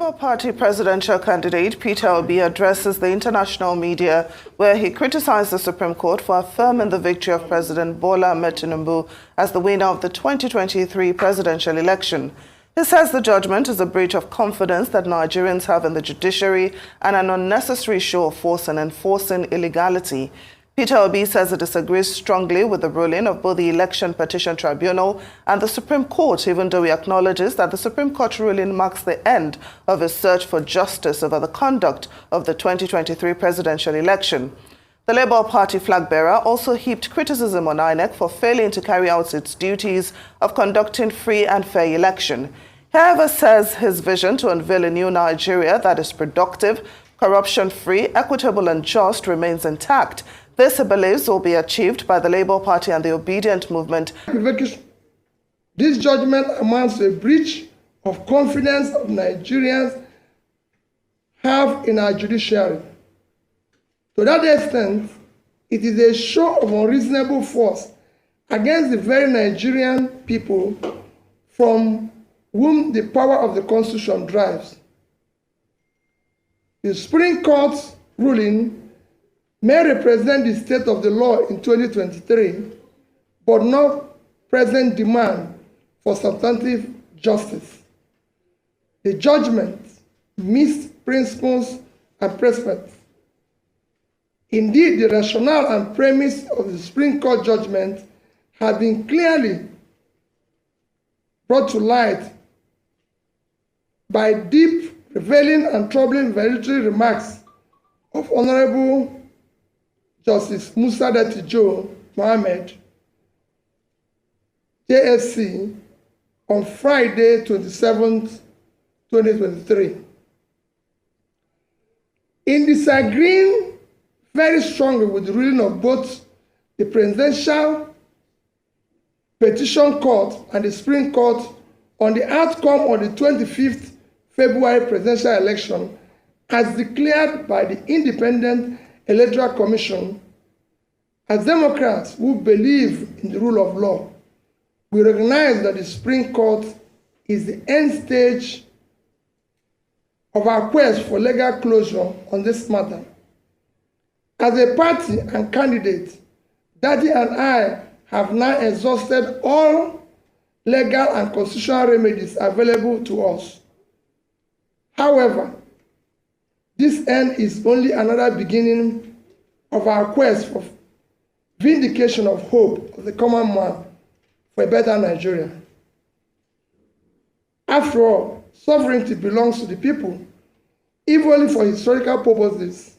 Labour Party presidential candidate Peter Obi addresses the international media where he criticized the Supreme Court for affirming the victory of President Bola Ahmed Tinubu as the winner of the 2023 presidential election. He says the judgment is a breach of confidence that Nigerians have in the judiciary and an unnecessary show of force in enforcing illegality. Peter Obi says he disagrees strongly with the ruling of both the Election Petition Tribunal and the Supreme Court, even though he acknowledges that the Supreme Court ruling marks the end of his search for justice over the conduct of the 2023 presidential election. The Labour Party flag-bearer also heaped criticism on INEC for failing to carry out its duties of conducting free and fair election. He, however, says his vision to unveil a new Nigeria that is productive, corruption-free, equitable and just remains intact. This, he believes, will be achieved by the Labour Party and the Obedient Movement. This judgment amounts to a breach of confidence of Nigerians have in our judiciary. To that extent, it is a show of unreasonable force against the very Nigerian people from whom the power of the Constitution drives. The Supreme Court's ruling may represent the state of the law in 2023, but not present demand for substantive justice. The judgment missed principles and precedents. Indeed, the rationale and premise of the Supreme Court judgment have been clearly brought to light by deep, revealing and troubling valedictory remarks of Honorable Justice Musa Datijo Mohammed, JSC, on Friday, 27th, 2023. In disagreeing very strongly with the ruling of both the Presidential Petition Court and the Supreme Court on the outcome of the 25th February presidential election as declared by the Independent Electoral Commission, as Democrats who believe in the rule of law, we recognize that the Supreme Court is the end stage of our quest for legal closure on this matter. As a party and candidate, Daddy and I have now exhausted all legal and constitutional remedies available to us. However, this end is only another beginning of our quest for vindication of hope of the common man for a better Nigeria. After all, sovereignty belongs to the people, even only for historical purposes.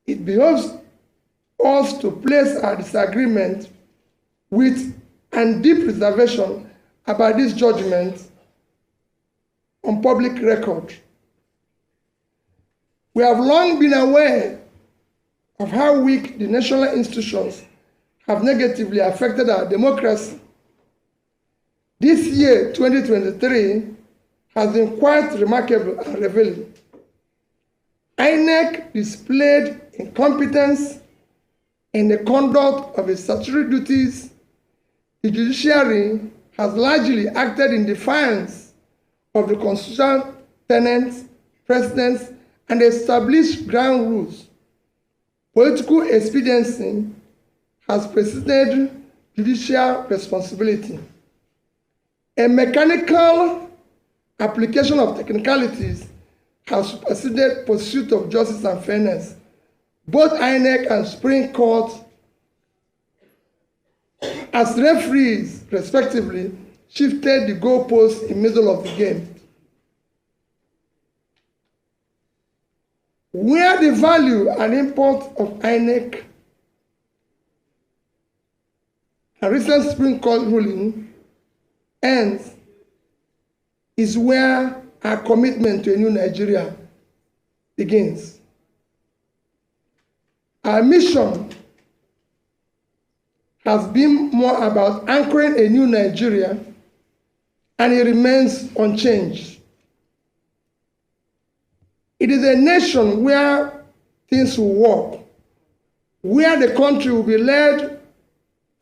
It behoves us to place our disagreement with and deep reservation about this judgment on public record. We have long been aware of how weak the national institutions have negatively affected our democracy. This year, 2023, has been quite remarkable and revealing. INEC displayed incompetence in the conduct of its statutory duties. The judiciary has largely acted in defiance of the constitutional tenets, precedents, and established ground rules. Political expediency has preceded judicial responsibility. A mechanical application of technicalities has superseded pursuit of justice and fairness. Both INEC and Supreme Court, as referees, respectively, shifted the goalposts in the middle of the game. Where the value and import of INEC and recent Supreme Court ruling ends is where our commitment to a new Nigeria begins. Our mission has been more about anchoring a new Nigeria, and it remains unchanged. It is a nation where things will work, where the country will be led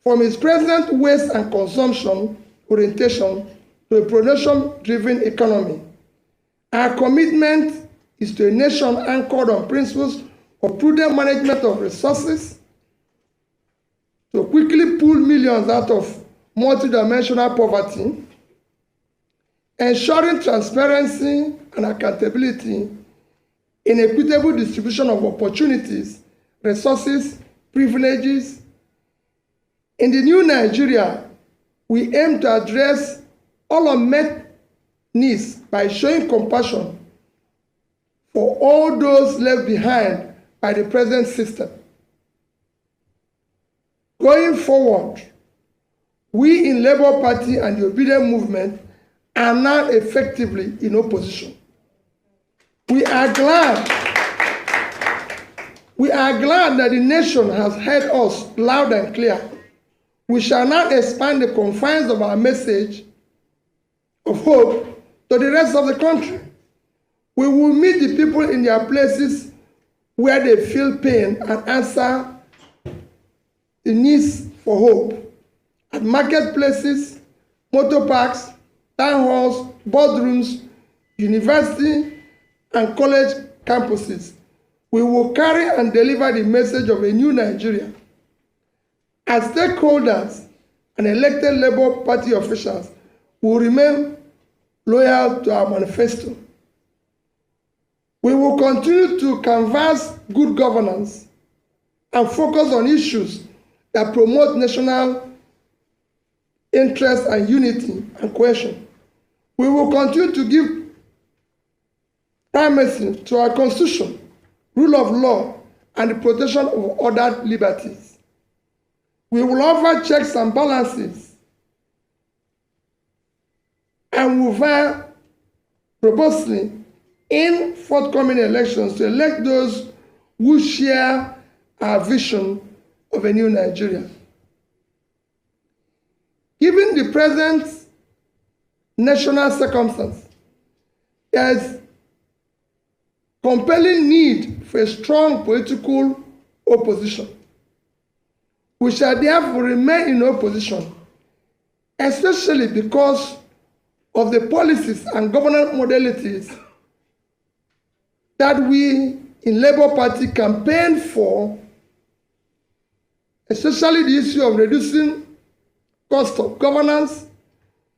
from its present waste and consumption orientation to a production-driven economy, Our commitment is to a nation anchored on principles of prudent management of resources, to quickly pull millions out of multidimensional poverty, ensuring transparency and accountability in equitable distribution of opportunities, resources, privileges. In the new Nigeria, we aim to address all unmet needs by showing compassion for all those left behind by the present system. Going forward, we in Labour Party and the Obedient Movement are now effectively in opposition. We are glad that the nation has heard us loud and clear. We shall now expand the confines of our message of hope to the rest of the country. We will meet the people in their places where they feel pain and answer the needs for hope. At marketplaces, motor parks, town halls, boardrooms, university and college campuses, we will carry and deliver the message of a new Nigeria. As stakeholders and elected Labour Party officials will remain loyal to our manifesto. We will continue to canvass good governance and focus on issues that promote national interest and unity and cohesion. We will continue to give primacy to our Constitution, rule of law, and the protection of other liberties. We will offer checks and balances and will vie robustly in forthcoming elections to elect those who share our vision of a new Nigeria. Given the present national circumstance, there is compelling need for a strong political opposition. We shall therefore remain in opposition, especially because of the policies and governance modalities that we in Labour Party campaign for, especially the issue of reducing cost of governance,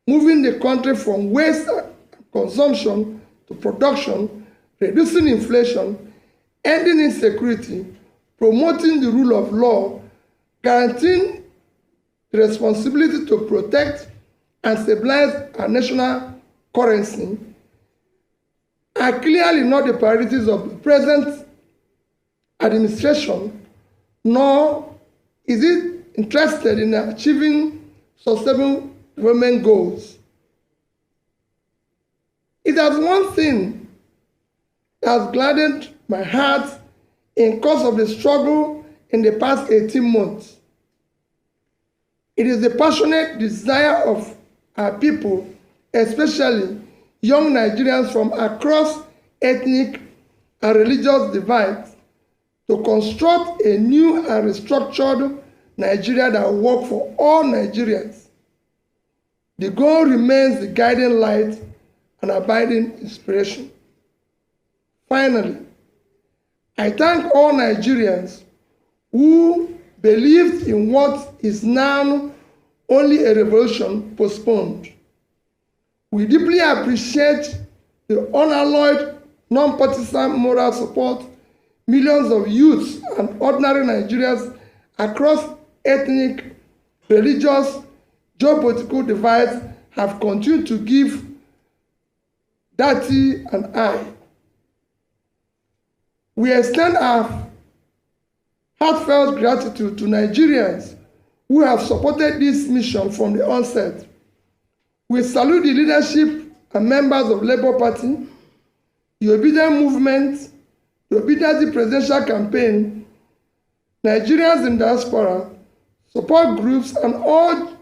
moving the country from waste and consumption to production, reducing inflation, ending insecurity, promoting the rule of law, guaranteeing the responsibility to protect and stabilize our national currency are clearly not the priorities of the present administration, nor is it interested in achieving sustainable development goals. It has one thing that has gladdened my heart in course of the struggle in the past 18 months. It is the passionate desire of our people, especially young Nigerians from across ethnic and religious divides, to construct a new and restructured Nigeria that will work for all Nigerians. The goal remains the guiding light and abiding inspiration. Finally, I thank all Nigerians who believed in what is now only a revolution postponed. We deeply appreciate the unalloyed, non-partisan moral support millions of youths and ordinary Nigerians across ethnic, religious, geopolitical divides have continued to give Dati and I. We extend our heartfelt gratitude to Nigerians who have supported this mission from the onset. We salute the leadership and members of Labour Party, the Obedient Movement, the Obedient Presidential Campaign, Nigerians in diaspora, support groups, and all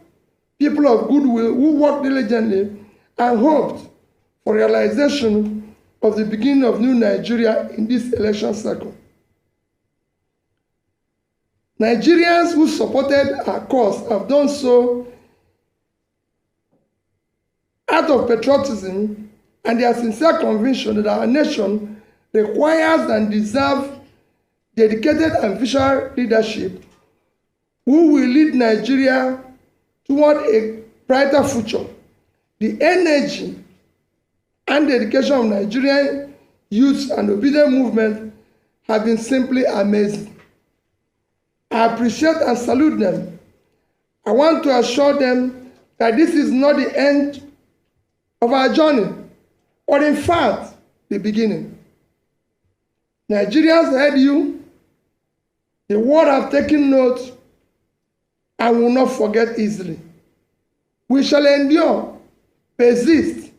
people of goodwill who worked diligently and hoped for realization of the beginning of new Nigeria in this election cycle. Nigerians who supported our cause have done so out of patriotism and their sincere conviction that our nation requires and deserves dedicated and visionary leadership who will lead Nigeria toward a brighter future. The energy and dedication of Nigerian youth and obedient movement have been simply amazing. I appreciate and salute them. I want to assure them that this is not the end of our journey, or in fact, the beginning. Nigerians heard you, the world have taken note, and will not forget easily. We shall endure, persist,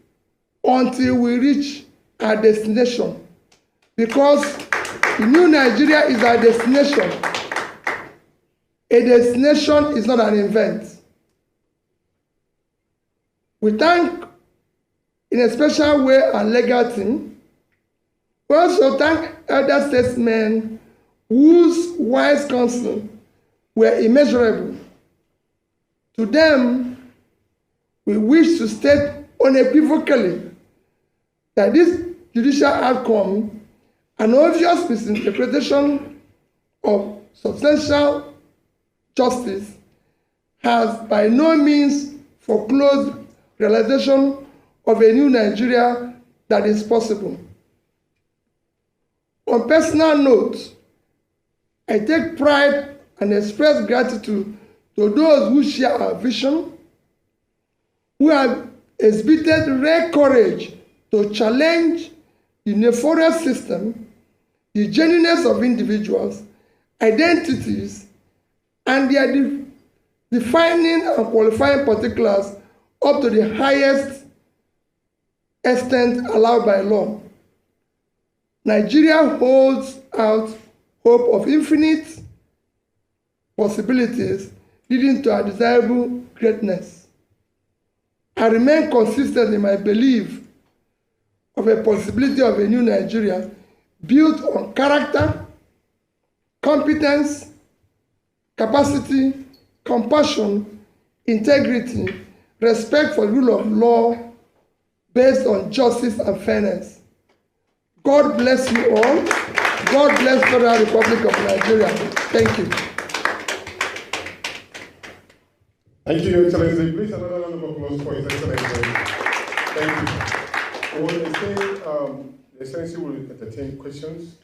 until we reach our destination, because the new Nigeria is our destination. A destination is not an event. We thank in a special way our legal team. We also thank elder statesmen whose wise counsel were immeasurable. To them, we wish to state unequivocally that this judicial outcome, an obvious misinterpretation of substantial justice, has by no means foreclosed realization of a new Nigeria that is possible. On personal note, I take pride and express gratitude to those who share our vision, who have exhibited rare courage to challenge the nefarious system, the genuineness of individuals, identities, and their defining and qualifying particulars up to the highest extent allowed by law. Nigeria holds out hope of infinite possibilities leading to a desirable greatness. I remain consistent in my belief of a possibility of a new Nigeria built on character, competence, capacity, compassion, integrity, respect for the rule of law based on justice and fairness. God bless you all. God bless the Federal Republic of Nigeria. Thank you. Thank you, Your Excellency. Please, another round of applause for His Excellency. Thank you. Well, they say the Excellency will entertain questions.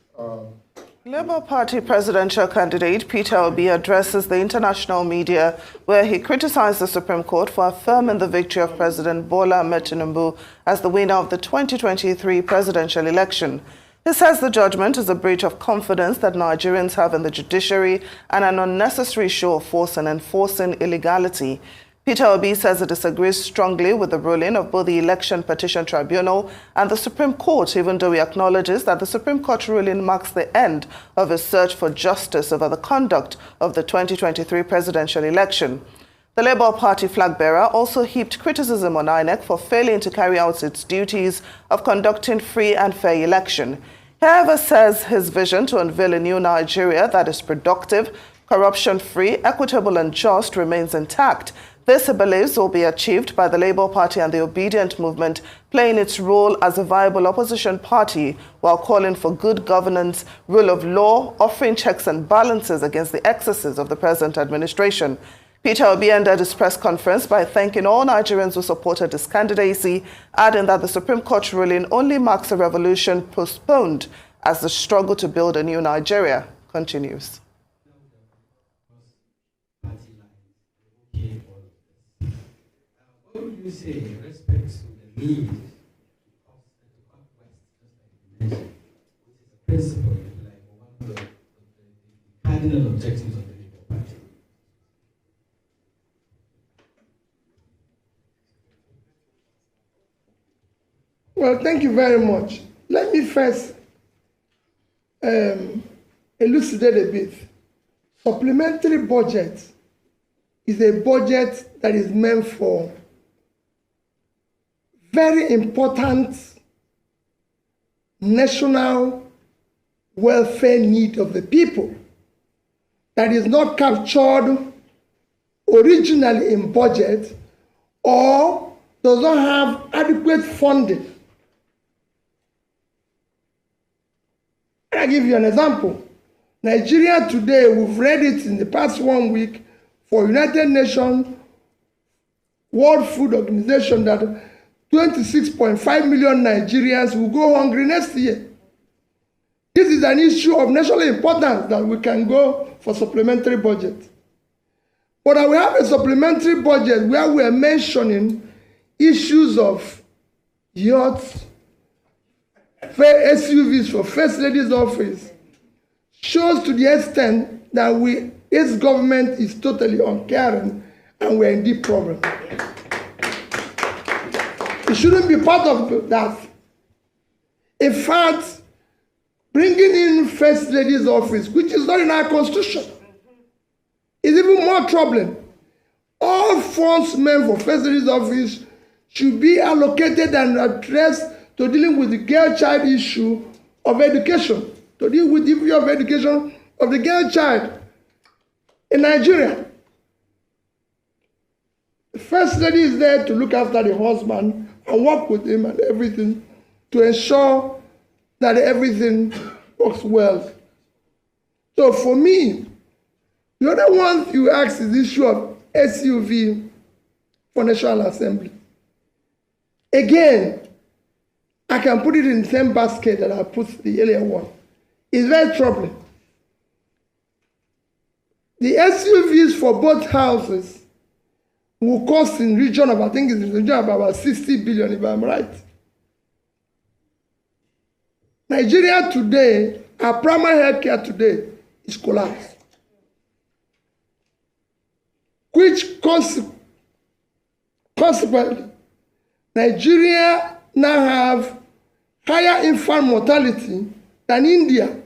Labour Party presidential candidate Peter Obi addresses the international media where he criticized the Supreme Court for affirming the victory of President Bola Tinubu as the winner of the 2023 presidential election. He says the judgment is a breach of confidence that Nigerians have in the judiciary and an unnecessary show of force in enforcing illegality. Peter Obi says he disagrees strongly with the ruling of both the Election Petition Tribunal and the Supreme Court, even though he acknowledges that the Supreme Court ruling marks the end of his search for justice over the conduct of the 2023 presidential election. The Labour Party flag-bearer also heaped criticism on INEC for failing to carry out its duties of conducting free and fair election. He, however, says his vision to unveil a new Nigeria that is productive, corruption-free, equitable and just remains intact. This, he believes, will be achieved by the Labour Party and the Obedient Movement playing its role as a viable opposition party while calling for good governance, rule of law, offering checks and balances against the excesses of the present administration. Peter Obi ended his press conference by thanking all Nigerians who supported his candidacy, adding that the Supreme Court ruling only marks a revolution postponed as the struggle to build a new Nigeria continues. What would you say in respect to the need to cut West, just like you mentioned, which is a principle, like one of the cardinal objectives of the Labour Party? Well, thank you very much. Let me first elucidate a bit. Supplementary budget is a budget that is meant for very important national welfare need of the people that is not captured originally in budget or does not have adequate funding Can I give you an example? Nigeria today, we've read it in the past 1 week for United Nations World Food Organization that 26.5 million Nigerians will go hungry next year. This is an issue of national importance that we can go for supplementary budget. But we have a supplementary budget where we are mentioning issues of yachts, SUVs for First Lady's office, shows to the extent that this government is totally uncaring and we're in deep problem. It shouldn't be part of that. In fact, bringing in First Lady's office, which is not in our constitution, is even more troubling. All funds meant for First Lady's office should be allocated and addressed to dealing with the girl-child issue of education, to deal with the issue of education of the girl child in Nigeria. The First Lady is there to look after the husband and work with him and everything to ensure that everything works well. So for me, the other one you ask is the issue of SUV for National Assembly. Again, I can put it in the same basket that I put the earlier one. It's very troubling. The SUVs for both houses will cost in region of, I think it's in the region of about 60 billion, if I'm right. Nigeria today, our primary health care today is collapsed. Which consequently, Nigeria now have higher infant mortality than India,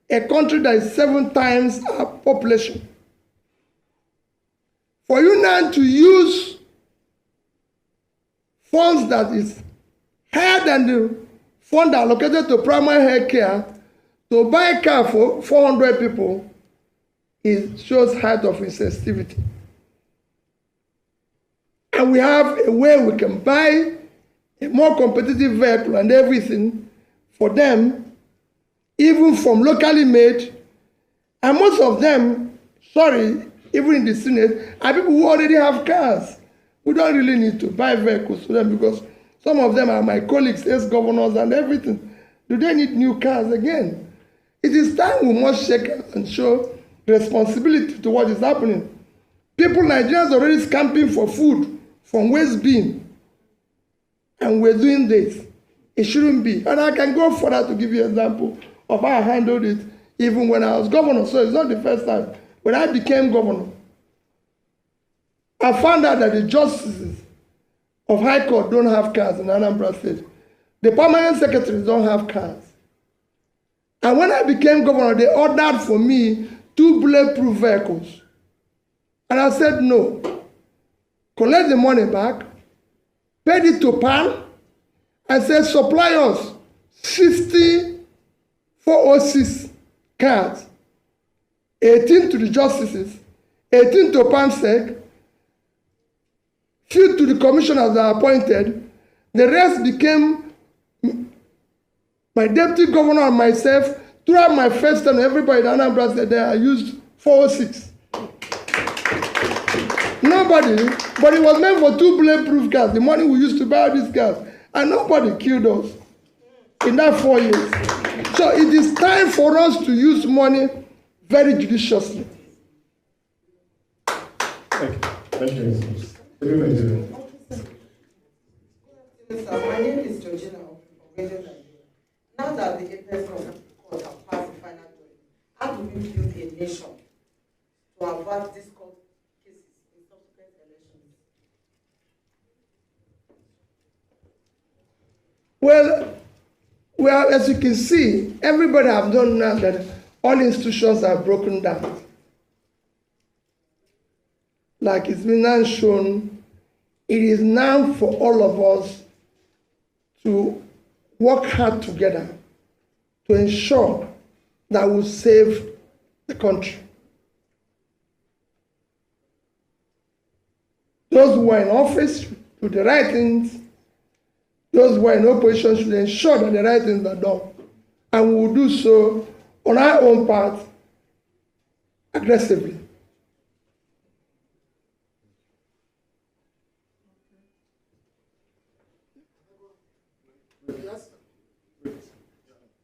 a country that is 7 times our population. For you now to use funds that is higher than the fund allocated to primary health care to buy a car for 400 people, it shows height of insensitivity. And we have a way we can buy a more competitive vehicle and everything for them, even from locally made, and most of them, even in the Senate, are people who already have cars. We don't really need to buy vehicles for them because some of them are my colleagues, ex-governors and everything. Do they need new cars again? It is time we must check and show responsibility to what is happening. People, Nigerians, are already scamping for food from waste bin, and we're doing this. It shouldn't be. And I can go further to give you an example of how I handled it even when I was governor. So it's not the first time. When I became governor, I found out that the justices of High Court don't have cars in Anambra State. The permanent secretaries don't have cars. And when I became governor, they ordered for me 2 bulletproof vehicles. And I said no. Collect the money back, paid it to PAN, and said supply us 60 406 cars. 18 to the justices, 18 to PAMSEC, few to the commissioners that are appointed. The rest became my deputy governor and myself. Throughout my first term, everybody in Anambra said that I used 406. Nobody, but it was meant for 2 bulletproof cars, the money we used to buy these cars, and nobody killed us in that 4 years. So it is time for us to use money very judiciously. Thank you. Thank you. My name is Georgina of Radio Nigeria. Now that the Apex Court have passed the final judgment, how do we build a nation to avert these court cases in subsequent elections? Well, as you can see, everybody have done now that all institutions are broken down. Like it's been now shown, it is now for all of us to work hard together to ensure that we save the country. Those who are in office should do the right things. Those who are in opposition should ensure that the right things are done. And we will do so on our own part aggressively.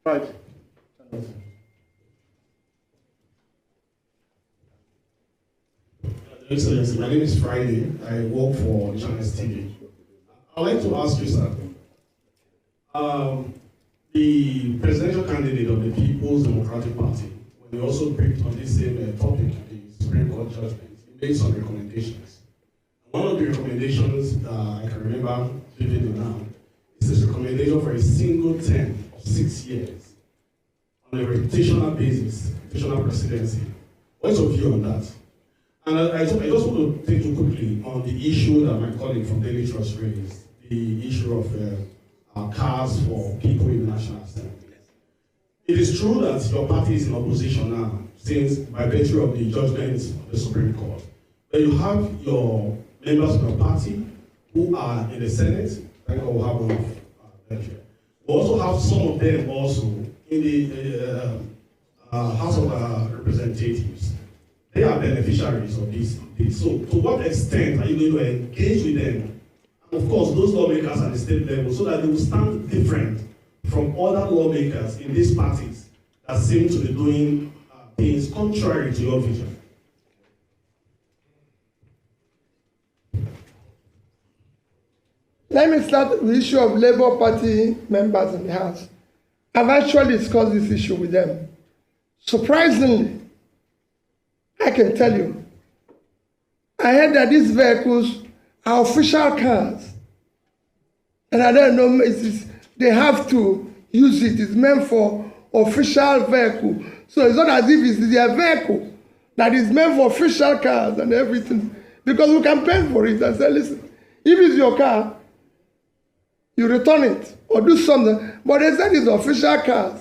Right. Excellency, my name is Friday. I work for Channels TV. I'd like to ask you, sir. The presidential candidate of the People's Democratic Party, when they also briefed on this same topic, the Supreme Court judgment, he made some recommendations. One of the recommendations that I can remember vividly now is this recommendation for a single term of 6 years on a rotational basis, rotational presidency. What's your view on that? And I just want to take you quickly on the issue that my colleague from Daily Trust raised, the issue of cars for people in the National Assembly. It is true that your party is in opposition now, since by virtue of the judgments of the Supreme Court. But you have your members of your party who are in the Senate, thank God we have one of them here. We also have some of them also in the House of Representatives. They are beneficiaries of this. So, to what extent are you going to engage with them? And of course, those lawmakers at the state level, so that they will stand different from other lawmakers in these parties that seem to be doing things contrary to your vision. Let me start with the issue of Labour Party members in the House. I've actually discussed this issue with them. Surprisingly, I can tell you, I heard that these vehicles are official cars. And I don't know, they have to use it. It's meant for official vehicle. So it's not as if it's their vehicle that is meant for official cars and everything. Because we can pay for it and say, listen, if it's your car, you return it or do something. But they said it's official cars.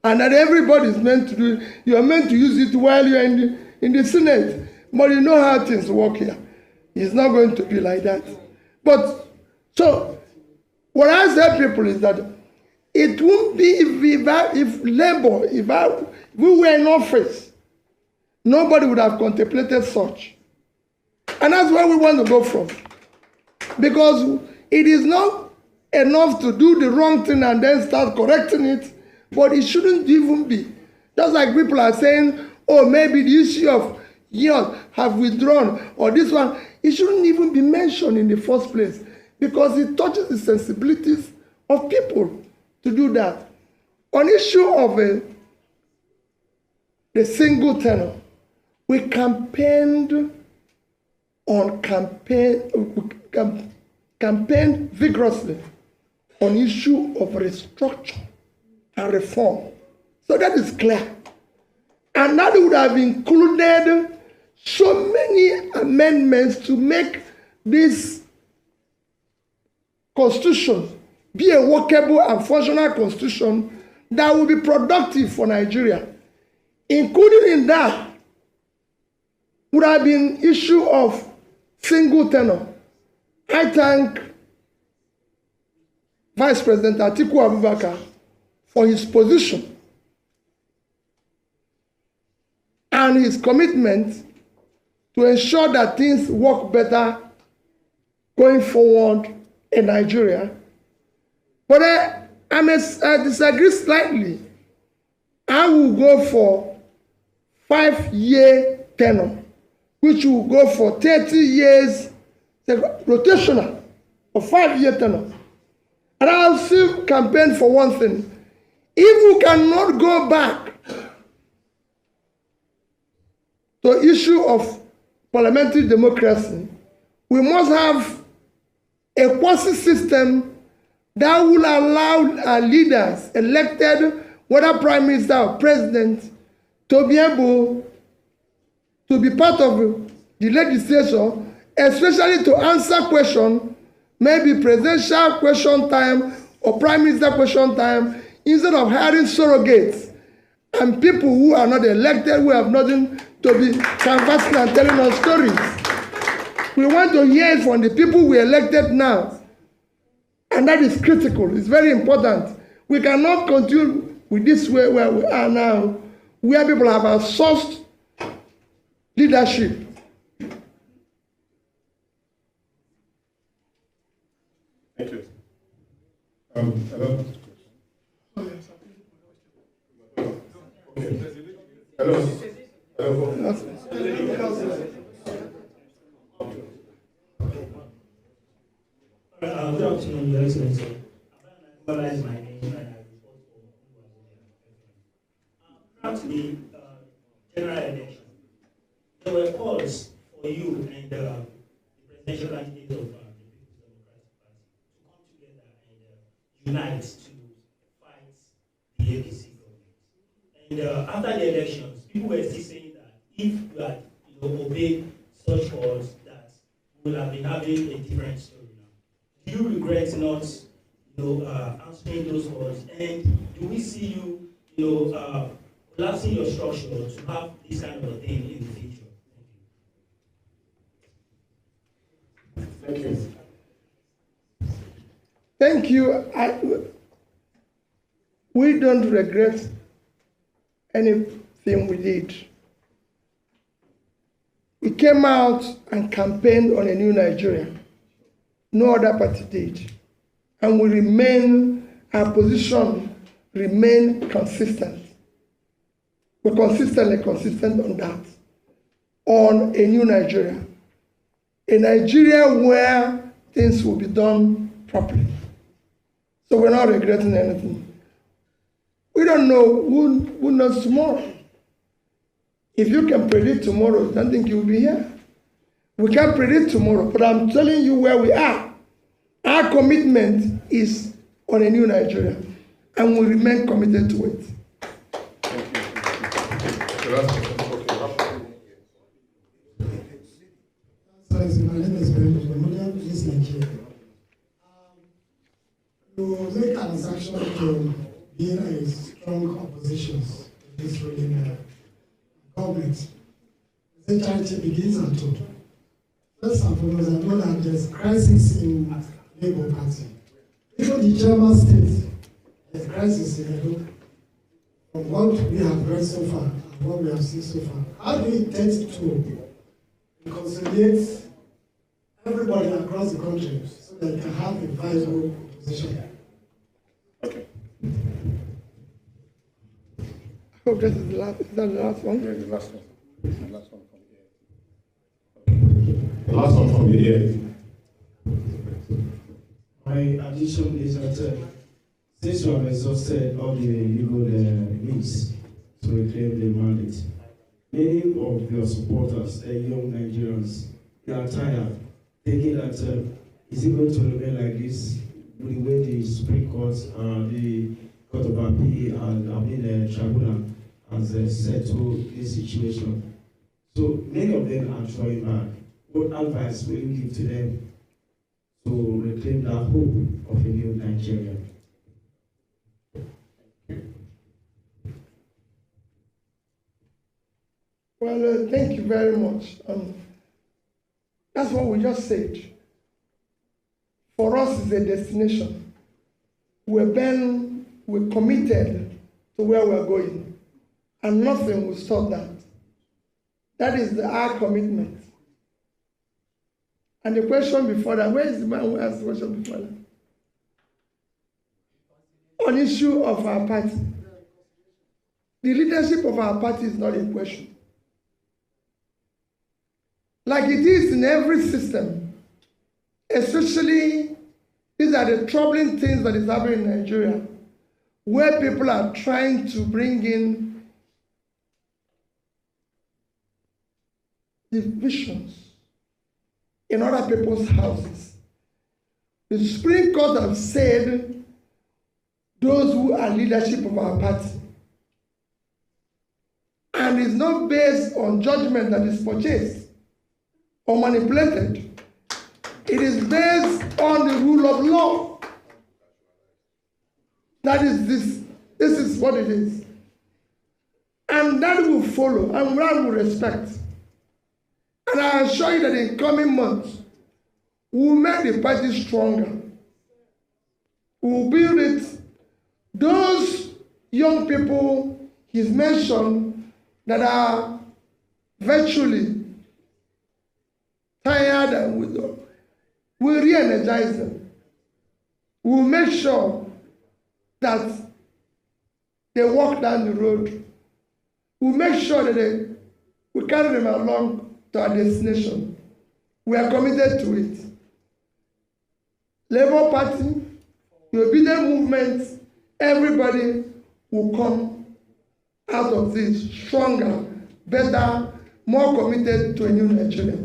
And that everybody is meant to do it. You are meant to use it while you're in the Senate. But you know how things work here. It's not going to be like that. But, so, what I tell people is that it won't be if Labour, if we were in office, nobody would have contemplated such. And that's where we want to go from. Because it is not enough to do the wrong thing and then start correcting it, but it shouldn't even be. Just like people are saying, oh, maybe the issue of years have withdrawn, or this one, it shouldn't even be mentioned in the first place, because it touches the sensibilities of people to do that. On issue of the single tenor, we campaigned vigorously on issue of restructure and reform. So that is clear. And that would have included so many amendments to make this constitution be a workable and functional constitution that will be productive for Nigeria. Including in that would have been issue of single tenor. I thank Vice President Atiku Abubakar for his position and his commitment to ensure that things work better going forward in Nigeria. But I disagree slightly. I will go for 5-year tenure, which will go for 30 years, rotational, or 5-year tenure. And I'll still campaign for one thing. If we cannot go back to issue of parliamentary democracy, we must have a quasi system that will allow our leaders elected, whether prime minister or president, to be able to be part of the legislature, especially to answer questions, maybe presidential question time or prime minister question time, instead of hiring surrogates and people who are not elected, who have nothing to be canvassing and telling us stories. We want to hear from the people we elected now. And that is critical. It's very important. We cannot continue with this way where we are now, where people have outsourced leadership. Thank you. Hello? Okay. Hello? Hello? Good afternoon, Your Excellency. I'm my name and I report for prior to the general election, there were calls for you and the presidential candidate of the People's Democratic Party to come together and unite to fight the APC government. And after the elections, people were still saying that if you had obeyed such calls, that we would have been having a different story. Do you regret not, answering those calls? And do we see you, collapsing your structure to have this kind of a thing in the future? Thank you. Thank you. We don't regret anything we did. We came out and campaigned on a new Nigeria. No other party did. And our position remain consistent. We're consistently consistent on that. On a new Nigeria. A Nigeria where things will be done properly. So we're not regretting anything. We don't know who knows tomorrow. If you can predict tomorrow, I don't think you'll be here. We can't predict tomorrow, but I'm telling you where we are. Our commitment is on a new Nigeria, and we remain committed to it. My name is Ben. This is Nigeria. You make an assumption to being a strong opposition to this ruling government. The charity begins at all. First and foremost, I know that there's crisis in Labour Party. Even the German state, there's crisis in the look. From what we have read so far and what we have seen so far, how do we intend to reconciliate everybody across the country so that they can have a viable opposition? Okay. I hope this is the last one. Yeah, the last one. The last one from here. The last one from here. My addition is that since you have exhausted all the legal means to reclaim the mandate, many of your supporters, the young Nigerians, they are tired, thinking that is it going to remain like this with the way the Supreme Court, the Court of Appeal, and the Tribunal has settled this situation. So many of them are drawing back. What advice will you give to them to reclaim that hope of a new Nigeria? Well, thank you very much. That's what we just said. For us, it's a destination. We're committed to where we're going, and nothing will stop that. That is our commitment. And the question before that, where is the man who asked the question before that? On issue of our party. The leadership of our party is not in question. Like it is in every system, especially these are the troubling things that is happening in Nigeria, where people are trying to bring in divisions in other people's houses. The Supreme Court have said those who are leadership of our party, and it's not based on judgment that is purchased or manipulated. It is based on the rule of law. That is this is what it is. And that will follow, and that will respect. And I assure you that in coming months, we will make the party stronger. We will build it. Those young people he's mentioned that are virtually tired and withdrawn. We'll re-energize them. We'll make sure that they walk down the road. We'll make sure that we carry them along to our destination. We are committed to it. Labour Party, the obedient movement, everybody will come out of this stronger, better, more committed to a new Nigeria.